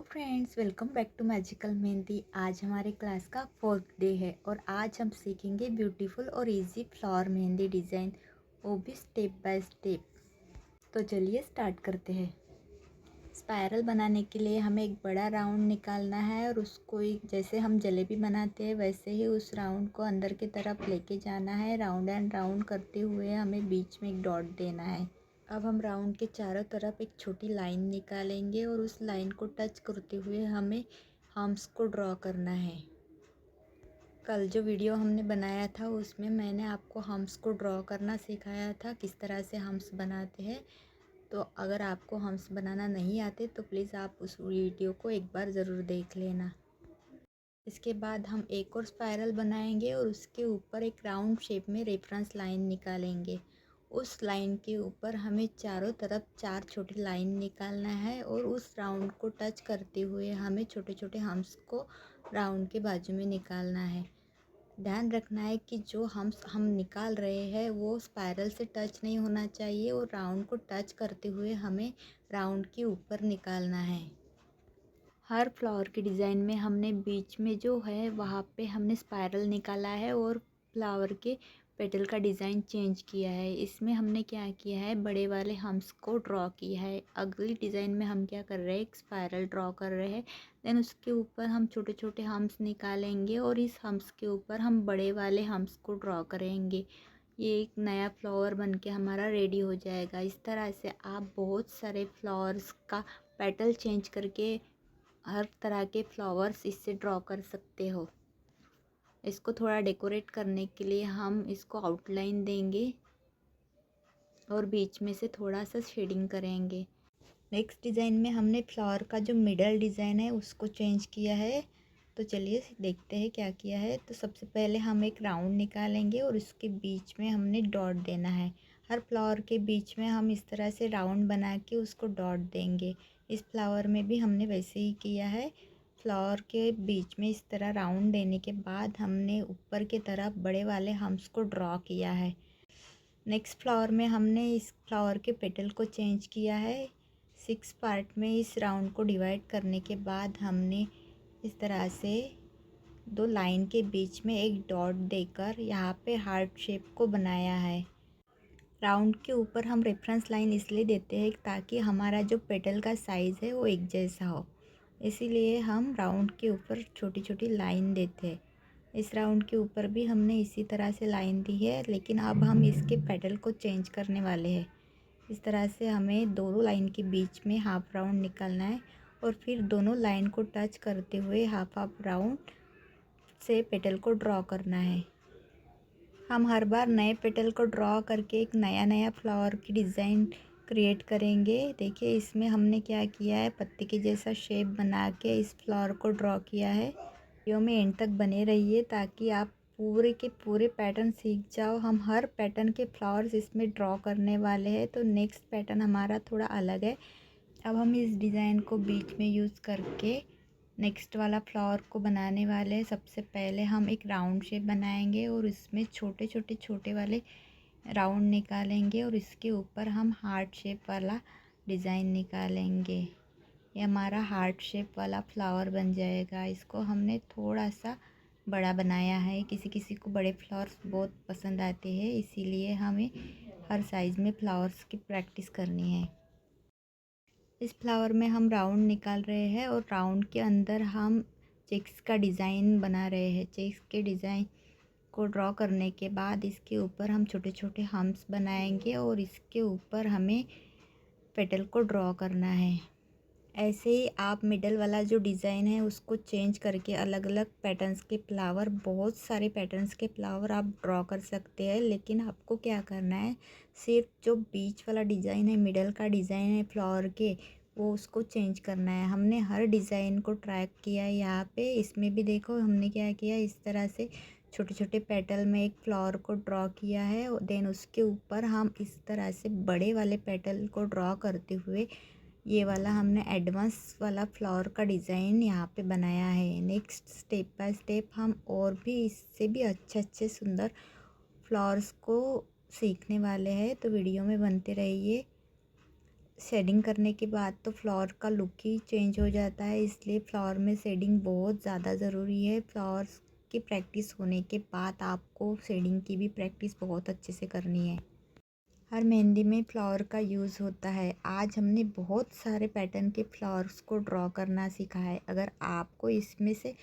Friends, welcome back to magical mehndi. आज हमारे class का 4th डे है और आज हम सीखेंगे ब्यूटीफुल और इजी फ्लावर मेहंदी डिज़ाइन, वो भी स्टेप बाय स्टेप। तो चलिए स्टार्ट करते हैं। स्पायरल बनाने के लिए हमें एक बड़ा राउंड निकालना है और उसको जैसे हम जलेबी बनाते हैं वैसे ही उस राउंड को अंदर की तरफ लेके जाना है। राउंड एंड राउंड करते हुए हमें बीच में एक डॉट देना है। अब हम राउंड के चारों तरफ एक छोटी लाइन निकालेंगे और उस लाइन को टच करते हुए हमें हम्स को ड्रॉ करना है। कल जो वीडियो हमने बनाया था उसमें मैंने आपको हम्स को ड्रॉ करना सिखाया था, किस तरह से हम्स बनाते हैं। तो अगर आपको हम्स बनाना नहीं आते तो प्लीज़ आप उस वीडियो को एक बार ज़रूर देख लेना। इसके बाद हम एक और स्पायरल बनाएंगे और उसके ऊपर एक राउंड शेप में रेफरेंस लाइन निकालेंगे। उस लाइन के ऊपर हमें चारों तरफ 4 छोटी लाइन निकालना है और उस राउंड को टच करते हुए हमें छोटे छोटे हम्स को राउंड के बाजू में निकालना है। ध्यान रखना है कि जो हम्स हम निकाल रहे हैं वो स्पायरल से टच नहीं होना चाहिए और राउंड को टच करते हुए हमें राउंड के ऊपर निकालना है। हर फ्लावर के डिज़ाइन में हमने बीच में जो है वहाँ पे हमने स्पायरल निकाला है और फ्लावर के पेटल का डिज़ाइन चेंज किया है। इसमें हमने क्या किया है, बड़े वाले हम्स को ड्रॉ किया है। अगली डिज़ाइन में हम क्या कर रहे हैं, एक स्पायरल ड्रॉ कर रहे हैं। देन उसके ऊपर हम छोटे छोटे हम्स निकालेंगे और इस हम्स के ऊपर हम बड़े वाले हम्स को ड्रॉ करेंगे। ये एक नया फ्लावर बन के हमारा रेडी हो जाएगा। इस तरह से आप बहुत सारे फ्लावर्स का पेटल चेंज करके हर तरह के फ्लावर्स इससे ड्रॉ कर सकते हो। इसको थोड़ा डेकोरेट करने के लिए हम इसको आउटलाइन देंगे और बीच में से थोड़ा सा शेडिंग करेंगे। नेक्स्ट डिज़ाइन में हमने फ्लावर का जो मिडल डिज़ाइन है उसको चेंज किया है। तो चलिए देखते हैं क्या किया है। तो सबसे पहले हम एक राउंड निकालेंगे और उसके बीच में हमने डॉट देना है। हर फ्लावर के बीच में हम इस तरह से राउंड बना के उसको डॉट देंगे। इस फ्लावर में भी हमने वैसे ही किया है। फ्लावर के बीच में इस तरह राउंड देने के बाद हमने ऊपर की तरफ बड़े वाले हम्स को ड्रॉ किया है। नेक्स्ट फ्लावर में हमने इस फ्लावर के पेटल को चेंज किया है। 6 पार्ट में इस राउंड को डिवाइड करने के बाद हमने इस तरह से 2 लाइन के बीच में एक डॉट देकर यहाँ पे हार्ट शेप को बनाया है। राउंड के ऊपर हम रेफरेंस लाइन इसलिए देते हैं ताकि हमारा जो पेटल का साइज़ है वो एक जैसा हो, इसीलिए हम राउंड के ऊपर छोटी छोटी लाइन देते हैं। इस राउंड के ऊपर भी हमने इसी तरह से लाइन दी है, लेकिन अब हम इसके पेटल को चेंज करने वाले हैं। इस तरह से हमें दोनों लाइन के बीच में हाफ राउंड निकालना है और फिर दोनों लाइन को टच करते हुए हाफ हाफ राउंड से पेटल को ड्रॉ करना है। हम हर बार नए पेटल को ड्रॉ करके एक नया फ्लावर की डिज़ाइन क्रिएट करेंगे। देखिए इसमें हमने क्या किया है, पत्ते के जैसा शेप बना के इस फ्लावर को ड्रॉ किया है। वीडियो में एंड तक बने रहिए ताकि आप पूरे के पूरे पैटर्न सीख जाओ। हम हर पैटर्न के फ्लावर्स इसमें ड्रॉ करने वाले हैं। तो नेक्स्ट पैटर्न हमारा थोड़ा अलग है। अब हम इस डिज़ाइन को बीच में यूज़ करके नेक्स्ट वाला फ्लावर को बनाने वाले हैं। सबसे पहले हम एक राउंड शेप बनाएंगे और इसमें छोटे वाले राउंड निकालेंगे और इसके ऊपर हम हार्ट शेप वाला डिज़ाइन निकालेंगे। ये हमारा हार्ट शेप वाला फ्लावर बन जाएगा। इसको हमने थोड़ा सा बड़ा बनाया है, किसी किसी को बड़े फ्लावर्स बहुत पसंद आते हैं, इसीलिए हमें हर साइज़ में फ्लावर्स की प्रैक्टिस करनी है। इस फ्लावर में हम राउंड निकाल रहे हैं और राउंड के अंदर हम चेक्स का डिज़ाइन बना रहे हैं। चेक्स के डिज़ाइन को ड्रॉ करने के बाद इसके ऊपर हम छोटे छोटे हम्स बनाएंगे और इसके ऊपर हमें पेटल को ड्रॉ करना है। ऐसे ही आप मिडल वाला जो डिज़ाइन है उसको चेंज करके अलग अलग पैटर्न्स के फ्लावर, बहुत सारे पैटर्न्स के फ्लावर आप ड्रॉ कर सकते हैं। लेकिन आपको क्या करना है, सिर्फ जो बीच वाला डिज़ाइन है, मिडल का डिज़ाइन है फ्लावर के, वो उसको चेंज करना है। हमने हर डिज़ाइन को ट्रैक किया है यहाँ पे। इसमें भी देखो हमने क्या किया, इस तरह से छोटे छोटे पेटल में एक फ्लावर को ड्रॉ किया है। देन उसके ऊपर हम इस तरह से बड़े वाले पेटल को ड्रॉ करते हुए ये वाला हमने एडवांस वाला फ्लावर का डिज़ाइन यहाँ पे बनाया है। नेक्स्ट स्टेप बाय स्टेप हम और भी इससे भी अच्छे सुंदर फ्लावर्स को सीखने वाले हैं, तो वीडियो में बनते रहिए। शेडिंग करने के बाद तो फ्लावर का लुक ही चेंज हो जाता है, इसलिए फ्लावर में शेडिंग बहुत ज़्यादा ज़रूरी है। फ्लावर्स की प्रैक्टिस होने के बाद आपको शेडिंग की भी प्रैक्टिस बहुत अच्छे से करनी है। हर मेहंदी में फ्लावर का यूज़ होता है। आज हमने बहुत सारे पैटर्न के फ्लावर्स को ड्रॉ करना सीखा है। अगर आपको इसमें से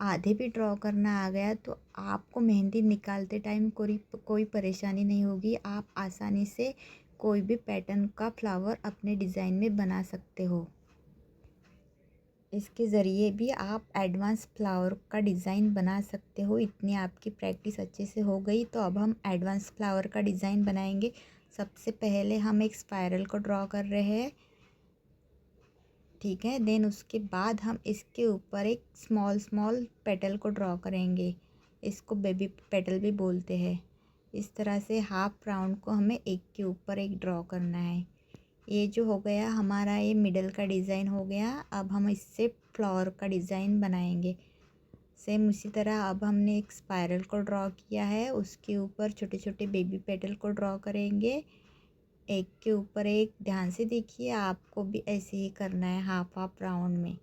आधे भी ड्रॉ करना आ गया तो आपको मेहंदी निकालते टाइम कोई परेशानी नहीं होगी। आप आसानी से कोई भी पैटर्न का फ्लावर अपने डिज़ाइन में बना सकते हो। इसके ज़रिए भी आप एडवांस फ्लावर का डिज़ाइन बना सकते हो। इतनी आपकी प्रैक्टिस अच्छे से हो गई तो अब हम एडवांस फ्लावर का डिज़ाइन बनाएंगे। सबसे पहले हम एक स्पाइरल को ड्रॉ कर रहे हैं, ठीक है। देन उसके बाद हम इसके ऊपर एक स्मॉल पेटल को ड्रॉ करेंगे। इसको बेबी पेटल भी बोलते हैं। इस तरह से हाफ राउंड को हमें एक के ऊपर एक ड्रॉ करना है। ये जो हो गया हमारा, ये मिडल का डिज़ाइन हो गया। अब हम इससे फ्लावर का डिज़ाइन बनाएंगे। सेम उसी तरह अब हमने एक स्पाइरल को ड्रॉ किया है, उसके ऊपर छोटे छोटे बेबी पेटल को ड्रॉ करेंगे, एक के ऊपर एक। ध्यान से देखिए, आपको भी ऐसे ही करना है हाफ हाफ राउंड में।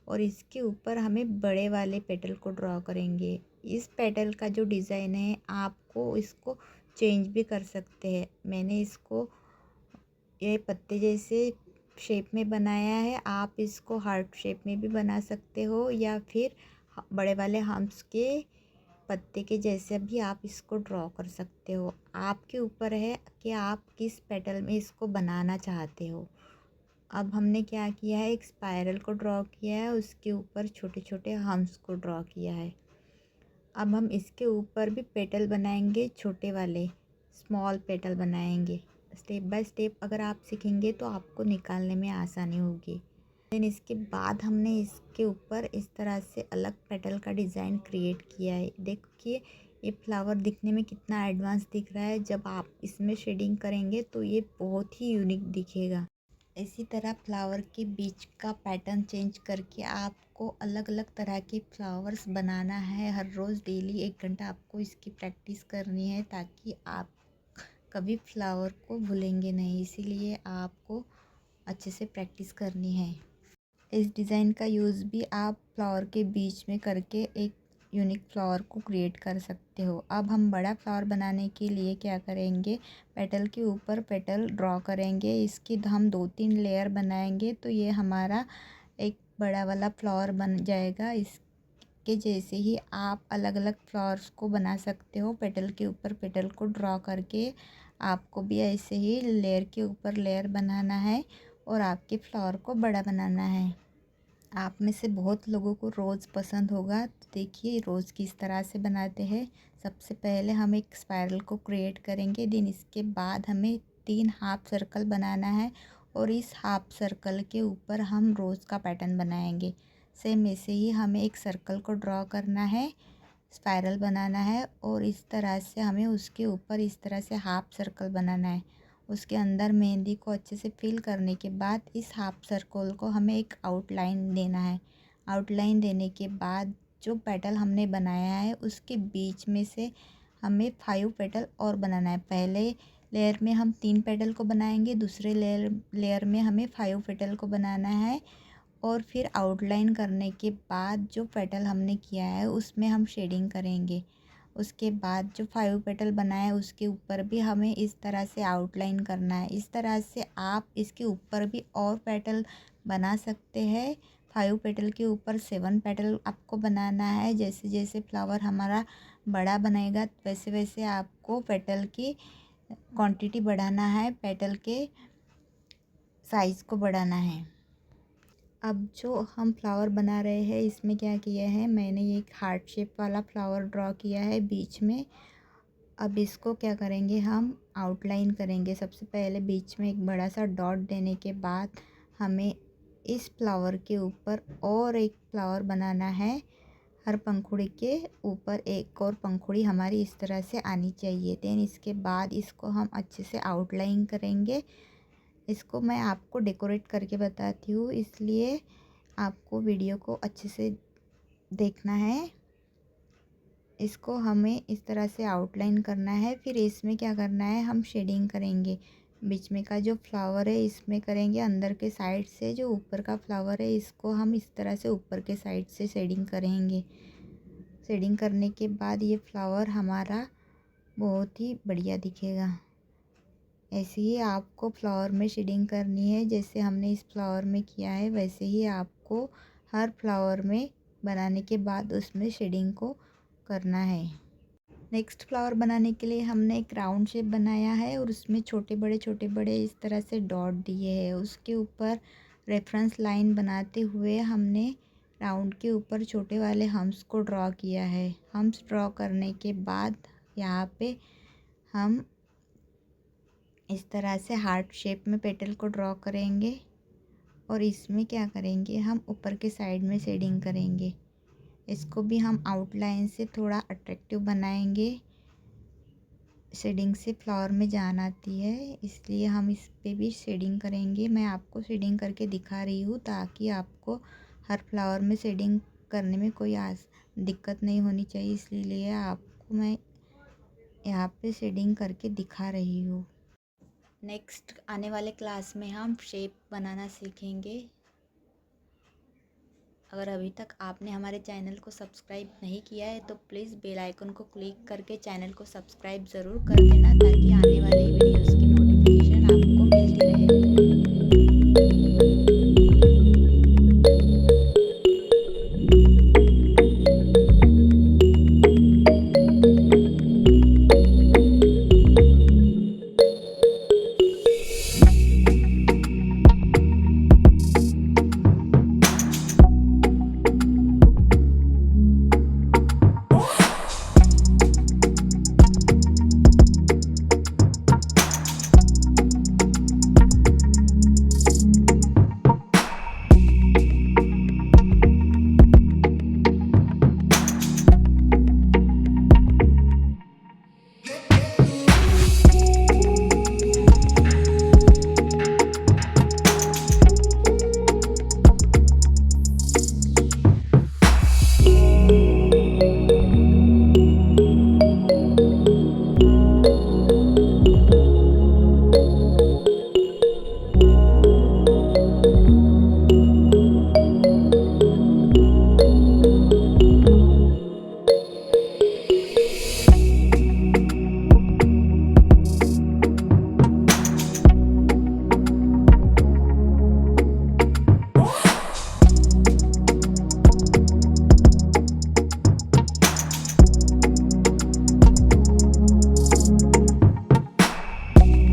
और इसके ऊपर हमें बड़े वाले पेटल को ड्रॉ करेंगे। इस पेटल का जो डिज़ाइन है आपको इसको चेंज भी कर सकते हैं। मैंने इसको ये पत्ते जैसे शेप में बनाया है, आप इसको हार्ट शेप में भी बना सकते हो या फिर बड़े वाले हम्प्स के पत्ते के जैसे भी आप इसको ड्रॉ कर सकते हो। आपके ऊपर है कि आप किस पेटल में इसको बनाना चाहते हो। अब हमने क्या किया है, एक स्पाइरल को ड्रॉ किया है, उसके ऊपर छोटे छोटे हम्प्स को ड्रॉ किया है। अब हम इसके ऊपर भी पेटल बनाएंगे, छोटे वाले स्मॉल पेटल बनाएंगे। स्टेप बाय स्टेप अगर आप सीखेंगे तो आपको निकालने में आसानी होगी। देन इसके बाद हमने इसके ऊपर इस तरह से अलग पेटल का डिज़ाइन क्रिएट किया है। देखिए ये फ्लावर दिखने में कितना एडवांस दिख रहा है। जब आप इसमें शेडिंग करेंगे तो ये बहुत ही यूनिक दिखेगा। इसी तरह फ्लावर के बीच का पैटर्न चेंज करके आपको अलग अलग तरह के फ्लावर्स बनाना है। हर रोज़ डेली 1 घंटा आपको इसकी प्रैक्टिस करनी है, ताकि आप कभी फ्लावर को भूलेंगे नहीं। इसीलिए आपको अच्छे से प्रैक्टिस करनी है। इस डिज़ाइन का यूज़ भी आप फ्लावर के बीच में करके एक यूनिक फ्लावर को क्रिएट कर सकते हो। अब हम बड़ा फ्लावर बनाने के लिए क्या करेंगे, पेटल के ऊपर पेटल ड्रॉ करेंगे। इसकी हम 2-3 लेयर बनाएंगे तो ये हमारा एक बड़ा वाला फ्लावर बन जाएगा। इसके जैसे ही आप अलग अलग फ्लावर्स को बना सकते हो। पेटल के ऊपर पेटल को ड्रॉ करके आपको भी ऐसे ही लेयर के ऊपर लेयर बनाना है और आपके फ्लावर को बड़ा बनाना है। आप में से बहुत लोगों को रोज़ पसंद होगा, तो देखिए रोज़ किस तरह से बनाते हैं। सबसे पहले हम एक स्पाइरल को क्रिएट करेंगे। देन इसके बाद हमें 3 हाफ सर्कल बनाना है और इस हाफ सर्कल के ऊपर हम रोज़ का पैटर्न बनाएंगे। सेम ऐसे ही हमें एक सर्कल को ड्रॉ करना है, स्पाइरल बनाना है और इस तरह से हमें उसके ऊपर इस तरह से हाफ सर्कल बनाना है। उसके अंदर मेहंदी को अच्छे से फिल करने के बाद इस हाफ सर्कल को हमें एक आउटलाइन देना है। आउटलाइन देने के बाद जो पेटल हमने बनाया है उसके बीच में से हमें 5 पेटल और बनाना है। पहले लेयर में हम 3 पेटल को बनाएंगे, दूसरे लेयर में हमें 5 पेटल को बनाना है। और फिर आउटलाइन करने के बाद जो पेटल हमने किया है उसमें हम शेडिंग करेंगे। उसके बाद जो 5 पेटल बनाए है उसके ऊपर भी हमें इस तरह से आउटलाइन करना है। इस तरह से आप इसके ऊपर भी और पेटल बना सकते हैं। 5 पेटल के ऊपर 7 पेटल आपको बनाना है। जैसे जैसे फ्लावर हमारा बड़ा बनेगा वैसे वैसे आपको पेटल की क्वांटिटी बढ़ाना है, पेटल के साइज़ को बढ़ाना है। अब जो हम फ्लावर बना रहे हैं इसमें क्या किया है, मैंने एक हार्ट शेप वाला फ्लावर ड्रॉ किया है बीच में। अब इसको क्या करेंगे, हम आउटलाइन करेंगे। सबसे पहले बीच में एक बड़ा सा डॉट देने के बाद हमें इस फ्लावर के ऊपर और एक फ्लावर बनाना है। हर पंखुड़ी के ऊपर एक और पंखुड़ी हमारी इस तरह से आनी चाहिए। देन इसके बाद इसको हम अच्छे से आउटलाइन करेंगे। इसको मैं आपको डेकोरेट करके बताती हूँ, इसलिए आपको वीडियो को अच्छे से देखना है। इसको हमें इस तरह से आउटलाइन करना है। फिर इसमें क्या करना है, हम शेडिंग करेंगे। बीच में का जो फ्लावर है इसमें करेंगे अंदर के साइड से, जो ऊपर का फ्लावर है इसको हम इस तरह से ऊपर के साइड से शेडिंग करेंगे। शेडिंग करने के बाद ये फ्लावर हमारा बहुत ही बढ़िया दिखेगा। ऐसे ही आपको फ्लावर में शेडिंग करनी है, जैसे हमने इस फ्लावर में किया है वैसे ही आपको हर फ्लावर में बनाने के बाद उसमें शेडिंग को करना है। नेक्स्ट फ्लावर बनाने के लिए हमने एक राउंड शेप बनाया है और उसमें छोटे बड़े इस तरह से डॉट दिए हैं। उसके ऊपर रेफरेंस लाइन बनाते हुए हमने राउंड के ऊपर छोटे वाले हम्स को ड्रॉ किया है। हम्स ड्रॉ करने के बाद यहाँ पे हम इस तरह से हार्ट शेप में पेटल को ड्रॉ करेंगे और इसमें क्या करेंगे, हम ऊपर के साइड में शेडिंग करेंगे। इसको भी हम आउटलाइन से थोड़ा अट्रैक्टिव बनाएंगे। शेडिंग से फ्लावर में जान आती है, इसलिए हम इस पे भी शेडिंग करेंगे। मैं आपको शेडिंग करके दिखा रही हूँ ताकि आपको हर फ्लावर में शेडिंग करने में कोई दिक्कत नहीं होनी चाहिए, इसलिए आपको मैं यहाँ पे शेडिंग करके दिखा रही हूँ। नेक्स्ट आने वाले क्लास में हम शेप बनाना सीखेंगे। अगर अभी तक आपने हमारे चैनल को सब्सक्राइब नहीं किया है तो प्लीज़ बेल आइकन को क्लिक करके चैनल को सब्सक्राइब ज़रूर कर देना, ताकि आने वाले